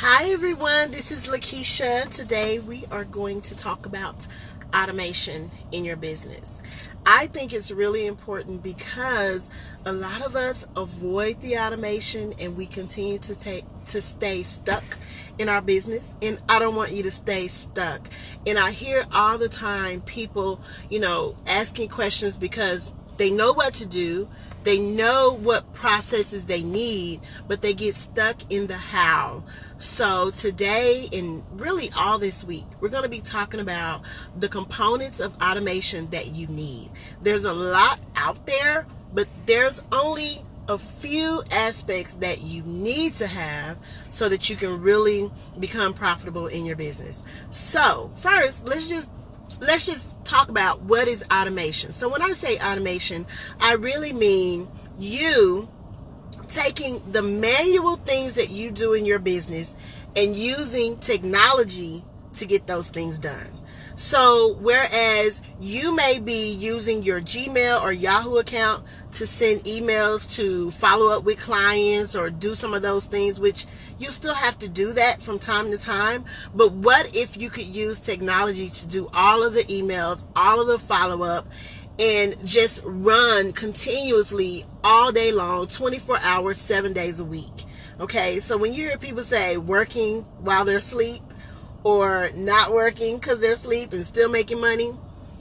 Hi everyone, this is Lakeysha. Today we are going to talk about automation in your business. I think it's really important because a lot of us avoid the automation and we continue to stay stuck in our business, and I don't want you to stay stuck. And I hear all the time people, asking questions because they know what to do. They know what processes they need, but they get stuck in the how. So today, and really all this week, we're going to be talking about the components of automation that you need. There's a lot out there, but there's only a few aspects that you need to have so that you can really become profitable in your business. So first, let's just talk about what is automation. So when I say automation, I really mean you taking the manual things that you do in your business and using technology to get those things done. So whereas you may be using your Gmail or Yahoo account to send emails to follow up with clients or do some of those things, which you still have to do that from time to time, but what if you could use technology to do all of the emails, all of the follow up, and just run continuously all day long, 24 hours, 7 days a week? Okay, so when you hear people say working while they're asleep or not working because they're asleep and still making money,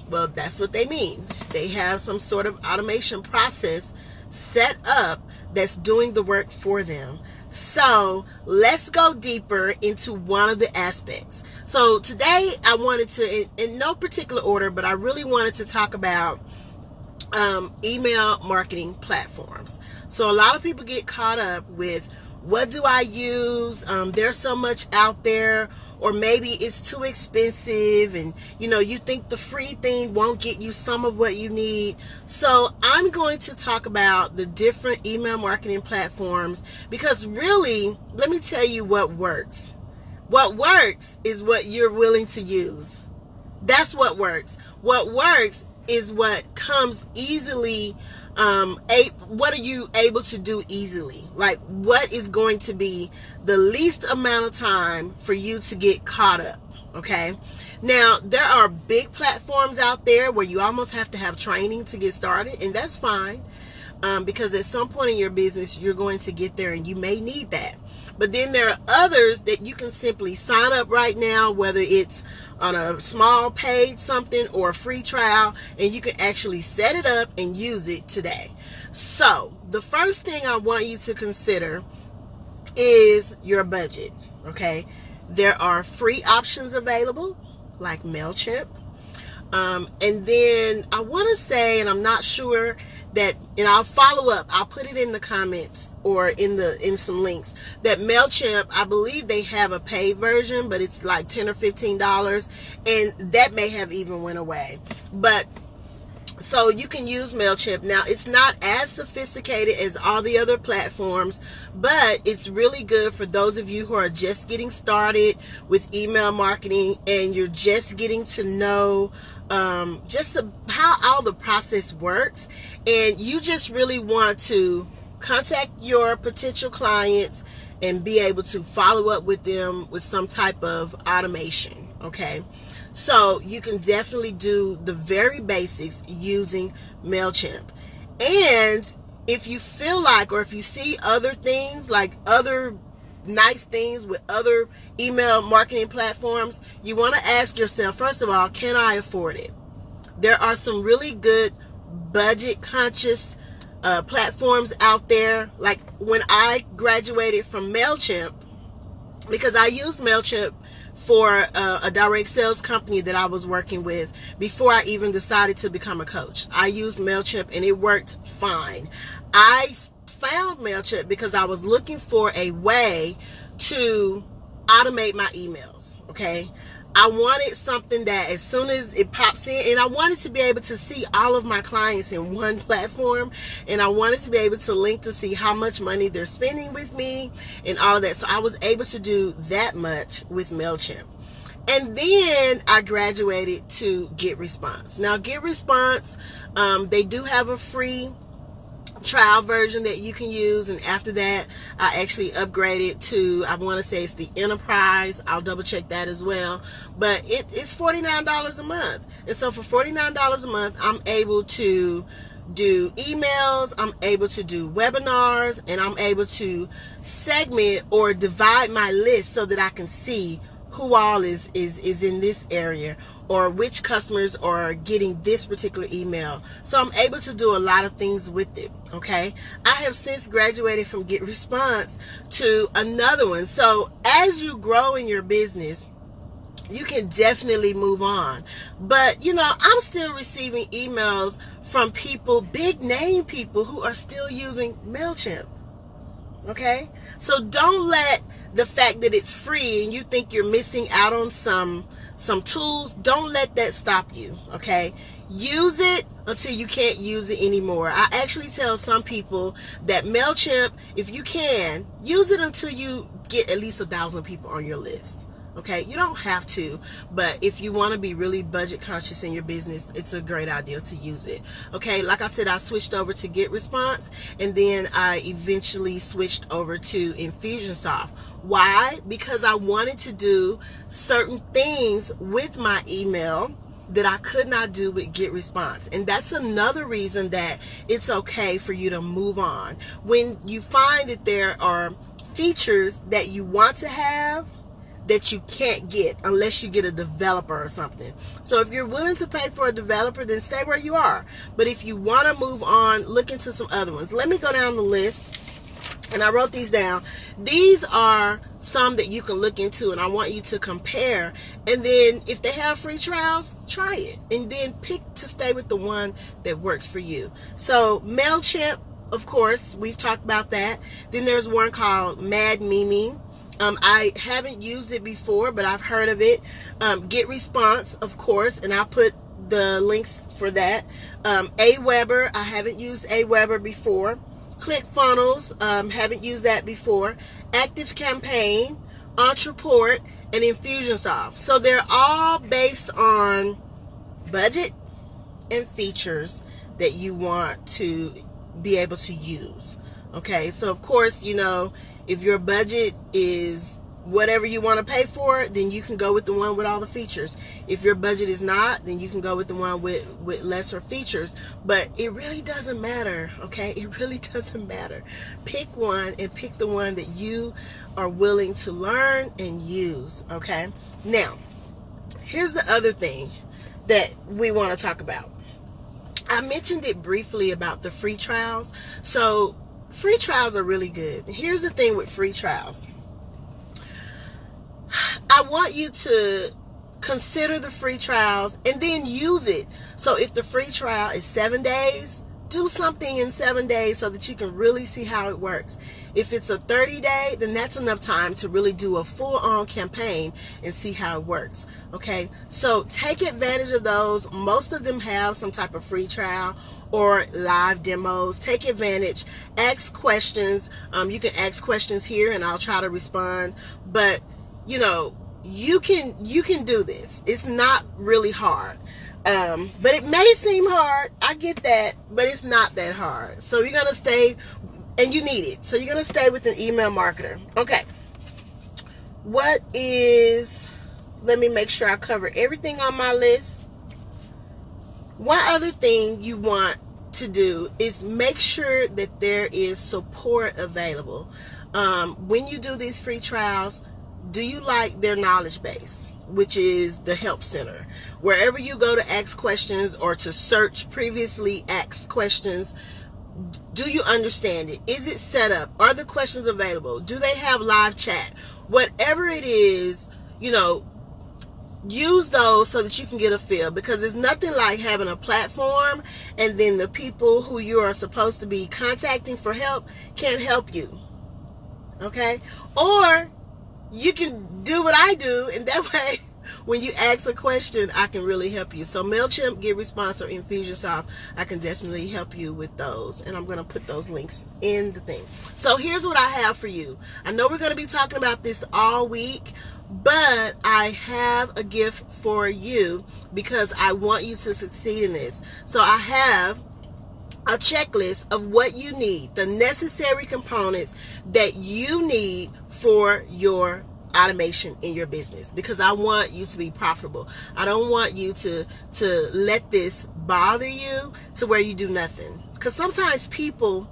well, that's what they mean. They have some sort of automation process set up that's doing the work for them. So let's go deeper into one of the aspects. So today I wanted to, in no particular order, but I really wanted to talk about email marketing platforms. So a lot of people get caught up with, what do I use? There's so much out there, or maybe it's too expensive, and you think the free thing won't get you some of what you need. So I'm going to talk about the different email marketing platforms, because really, let me tell you what works. What works is what you're willing to use. That's what works. What works is what comes easily. What are you able to do easily? Like, what is going to be the least amount of time for you to get caught up? Okay. Now, there are big platforms out there where you almost have to have training to get started, and that's fine, because at some point in your business, you're going to get there and you may need that. But then there are others that you can simply sign up right now, whether it's on a small paid something or a free trial, and you can actually set it up and use it today. So the first thing I want you to consider is your budget. Okay. There are free options available like MailChimp. And then I want to say, and I'm not sure that, and I'll follow up, I'll put it in the comments or in some links, that MailChimp, I believe they have a paid version, but it's like $10 or $15, and that may have even went away. But so you can use MailChimp. Now, it's not as sophisticated as all the other platforms, but it's really good for those of you who are just getting started with email marketing and you're just getting to know how all the process works, and you just really want to contact your potential clients and be able to follow up with them with some type of automation. Okay, so you can definitely do the very basics using MailChimp. And if you feel like, or if you see other things, like other nice things with other email marketing platforms, you want to ask yourself, first of all, can I afford it? There are some really good budget conscious platforms out there. Like when I graduated from MailChimp, because I used MailChimp for a direct sales company that I was working with before I even decided to become a coach. I used MailChimp and it worked fine. I found MailChimp because I was looking for a way to automate my emails. Okay. I wanted something that as soon as it pops in, and I wanted to be able to see all of my clients in one platform, and I wanted to be able to link to see how much money they're spending with me and all of that. So I was able to do that much with MailChimp. And then I graduated to GetResponse. Now, GetResponse, they do have a free trial version that you can use, and after that I actually upgraded to, I want to say it's the Enterprise. I'll double check that as well, but it's $49 a month. And so for $49 a month, I'm able to do emails, I'm able to do webinars, and I'm able to segment or divide my list so that I can see who all is in this area, or which customers are getting this particular email. So I'm able to do a lot of things with it. Okay, I have since graduated from Get Response to another one. So as you grow in your business, you can definitely move on. But you know, I'm still receiving emails from people, big name people, who are still using MailChimp. Okay, so don't let the fact that it's free and you think you're missing out on some tools, don't let that stop you. Okay, use it until you can't use it anymore. I actually tell some people that MailChimp, if you can, use it until you get at least 1,000 people on your list. Okay, you don't have to, but if you want to be really budget conscious in your business, it's a great idea to use it. Okay, like I said, I switched over to Get Response, and then I eventually switched over to Infusionsoft. Why? Because I wanted to do certain things with my email that I could not do with Get Response. And that's another reason that it's okay for you to move on. When you find that there are features that you want to have that you can't get unless you get a developer or something. So if you're willing to pay for a developer, then stay where you are. But if you want to move on, look into some other ones. Let me go down the list, and I wrote these down. These are some that you can look into, and I want you to compare. And then if they have free trials, try it, and then pick to stay with the one that works for you. So MailChimp, of course, we've talked about that. Then there's one called Mad Mimi. I haven't used it before, but I've heard of it. Get Response, of course, and I'll put the links for that. Aweber, I haven't used Aweber before. ClickFunnels, haven't used that before. Active Campaign, Entreport, and Infusionsoft. So they're all based on budget and features that you want to be able to use. Okay, so of course, you know, if your budget is whatever you want to pay for, then you can go with the one with all the features. If your budget is not, then you can go with the one with lesser features. But it really doesn't matter, okay? It really doesn't matter. Pick one, and pick the one that you are willing to learn and use, okay? Now, here's the other thing that we want to talk about. I mentioned it briefly about the free trials. So free trials are really good. Here's the thing with free trials. I want you to consider the free trials and then use it. So if the free trial is 7 days, do something in 7 days so that you can really see how it works. If it's a 30-day, then that's enough time to really do a full-on campaign and see how it works. Okay, so take advantage of those. Most of them have some type of free trial or live demos. Take advantage. Ask questions. You can ask questions here, and I'll try to respond. But you know, you can do this. It's not really hard. But it may seem hard. I get that, but it's not that hard. So you're gonna stay, and you need it. So you're gonna stay with an email marketer. Okay. What is? Let me make sure I cover everything on my list. One other thing you want to do is make sure that there is support available. When you do these free trials, do you like their knowledge base, which is the help center? Wherever you go to ask questions or to search previously asked questions, do you understand it? Is it set up? Are the questions available? Do they have live chat? Whatever it is, you know, use those so that you can get a feel, because it's nothing like having a platform and then the people who you are supposed to be contacting for help can't help you. Okay? Or you can do what I do, and that way when you ask a question, I can really help you. So MailChimp, Get Response, or Infusionsoft, I can definitely help you with those. And I'm going to put those links in the thing. So here's what I have for you. I know we're going to be talking about this all week, but I have a gift for you because I want you to succeed in this. So I have a checklist of what you need, the necessary components that you need for your automation in your business, because I want you to be profitable. I don't want you to let this bother you to where you do nothing, because sometimes people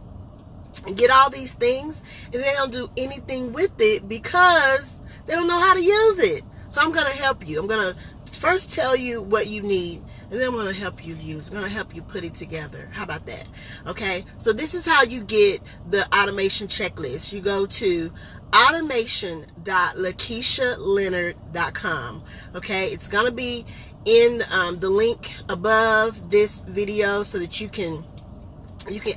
get all these things and they don't do anything with it because they don't know how to use it. So I'm going to help you. I'm going to first tell you what you need, and then I'm going to help you use. I'm going to help you put it together. How about that? Okay, so this is how you get the automation checklist. You go to automation.lakeysha.leonard.com. Okay, it's going to be in the link above this video so that you can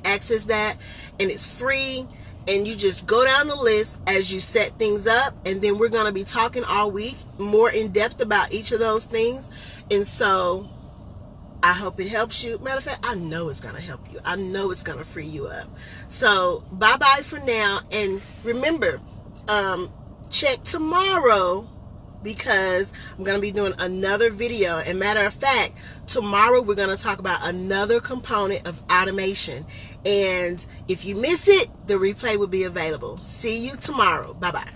access that, and it's free. And you just go down the list as you set things up, and then we're going to be talking all week more in depth about each of those things. And so I hope it helps you. Matter of fact, I know it's going to help you. I know it's going to free you up. So bye-bye for now. And remember, check tomorrow, because I'm going to be doing another video. And matter of fact, tomorrow we're going to talk about another component of automation. And if you miss it, the replay will be available. See you tomorrow. Bye-bye.